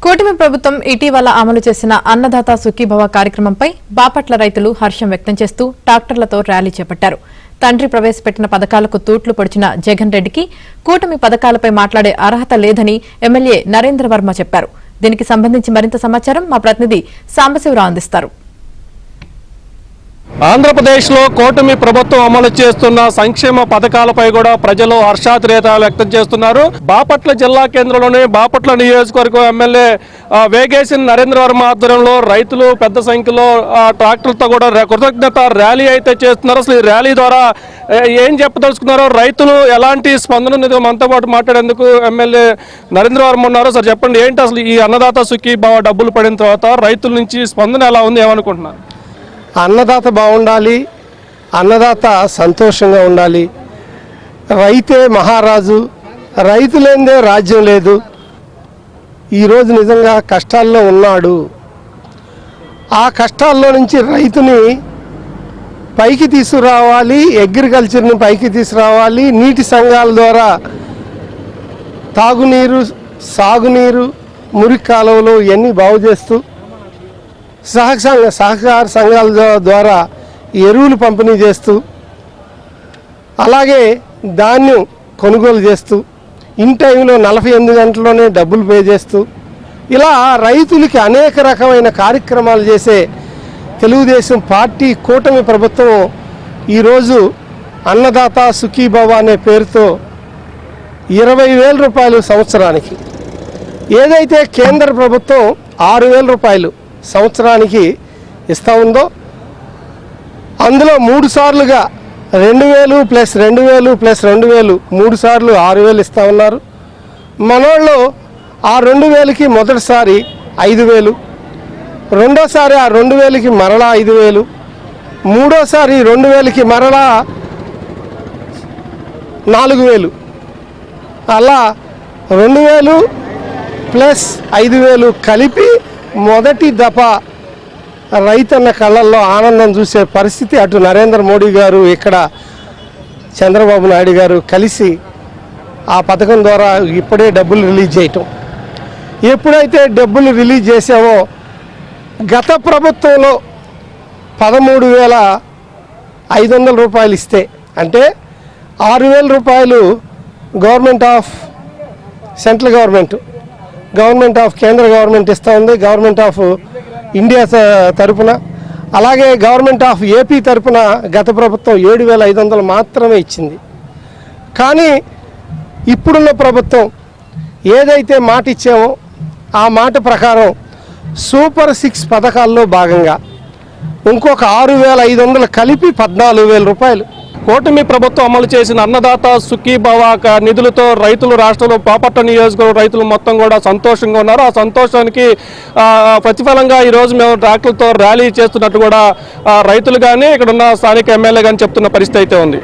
కూటమి ప్రభుత్వం ఇటీవల అమలు చేసిన అన్నదాత సుఖీభవ కార్యక్రమంపై బాపట్ల రైతులు హర్షం వ్యక్తం చేస్తూ ట్రాక్టర్లతో ర్యాలీ చేపట్టారు. తండ్రి ప్రవేశపెట్టిన పథకాలకు తూట్లు పొడిచిన జగన్ రెడ్డికి కూటమి పథకాలపై మాట్లాడే అర్హత లేదని ఎమ్మెల్యే నరేంద్ర వర్మ చెప్పారు. దీనికి సంబంధించి మరింత సమాచారం మా ప్రతినిధి సాంబశివరావు అందిస్తారు. ఆంధ్రప్రదేశ్లో కూటమి ప్రభుత్వం అమలు చేస్తున్న సంక్షేమ పథకాలపై కూడా ప్రజలు హర్షాతిరేకాలు వ్యక్తం చేస్తున్నారు. బాపట్ల జిల్లా కేంద్రంలోని బాపట్ల నియోజకవర్గం ఎమ్మెల్యే వేగేసిన నరేంద్ర వర్మ ఆధ్వర్యంలో రైతులు పెద్ద సంఖ్యలో ట్రాక్టర్లతో కూడా కృతజ్ఞత ర్యాలీ అయితే చేస్తున్నారు. అసలు ఈ ర్యాలీ ద్వారా ఏం చెప్పదలుచుకున్నారో, రైతులు ఎలాంటి స్పందన ఉంది మనతో పాటు మాట్లాడేందుకు ఎమ్మెల్యే నరేంద్ర వర్మ ఉన్నారు. సార్ చెప్పండి, ఏంటి అసలు ఈ అన్నదాత సుఖీభవ డబ్బులు పడిన తర్వాత రైతుల నుంచి స్పందన ఎలా ఉంది, ఏమనుకుంటున్నారు? అన్నదాత బాగుండాలి, అన్నదాత సంతోషంగా ఉండాలి. రైతే మహారాజు, రైతు లేనిదే రాజ్యం లేదు. ఈరోజు నిజంగా కష్టాల్లో ఉన్నాడు. ఆ కష్టాల్లో నుంచి రైతుని పైకి తీసుకురావాలి, అగ్రికల్చర్ని పైకి తీసుకురావాలి. నీటి సంఘాల ద్వారా తాగునీరు, సాగునీరు, మురికి కాలువలు ఇవన్నీ బాగు చేస్తూ సహకార సంఘాల ద్వారా ఎరువులు పంపిణీ చేస్తూ, అలాగే ధాన్యం కొనుగోలు చేస్తూ, ఇన్ టైంలో 48 గంటల్లోనే డబ్బులు పే చేస్తూ, ఇలా రైతులకి అనేక రకమైన కార్యక్రమాలు చేసే తెలుగుదేశం పార్టీ కూటమి ప్రభుత్వం ఈరోజు అన్నదాత సుఖీభవ అనే పేరుతో 20,000 రూపాయలు సంవత్సరానికి, ఏదైతే కేంద్ర ప్రభుత్వం 6,000 రూపాయలు సంవత్సరానికి ఇస్తూ ఉందో అందులో 3 సార్లుగా 2,000 ప్లస్ 2,000 ప్లస్ 2,000 3 సార్లు 6,000 ఇస్తూ ఉన్నారు. మనోళ్ళు ఆ 2,000కి మొదటిసారి 5,000, రెండోసారి ఆ 2,000కి మరలా 5,000, మూడోసారి 2,000కి మరలా 4,000, అలా 2,000 ప్లస్ 5,000 కలిపి మొదటి దఫ రైతన్న కళ్ళల్లో ఆనందం చూసే పరిస్థితి. అటు నరేంద్ర మోడీ గారు, ఇక్కడ చంద్రబాబు నాయుడు గారు కలిసి ఆ పథకం ద్వారా ఇప్పుడే డబ్బులు రిలీజ్ చేయటం. ఎప్పుడైతే డబ్బులు రిలీజ్ చేసామో, గత ప్రభుత్వంలో 13,500 రూపాయలు ఇస్తే, అంటే 6,000 రూపాయలు government of central government of కేంద్ర గవర్నమెంట్ ఇస్తూ ఉంది, గవర్నమెంట్ ఆఫ్ ఇండియా తరపున, అలాగే గవర్నమెంట్ ఆఫ్ ఏపీ తరపున గత ప్రభుత్వం 7,500 మాత్రమే ఇచ్చింది. కానీ ఇప్పుడున్న ప్రభుత్వం ఏదైతే మాట ఇచ్చామో ఆ మాట ప్రకారం సూపర్ 6 పథకాల్లో భాగంగా ఇంకొక 6,500 కలిపి 14,000 రూపాయలు కూటమి ప్రభుత్వం అమలు చేసిన అన్నదాత సుఖీభవ నిధులతో రైతులు రాష్ట్రంలో బాపట్ల నియోజకవర్గ రైతులు మొత్తం కూడా సంతోషంగా ఉన్నారు. ఆ సంతోషానికి ప్రతిఫలంగా ఈరోజు మేము ట్రాక్టర్లతో ర్యాలీ చేస్తున్నట్టు కూడా రైతులు కానీ ఇక్కడ ఉన్న స్థానిక ఎమ్మెల్యే కానీ చెప్తున్న పరిస్థితి అయితే ఉంది.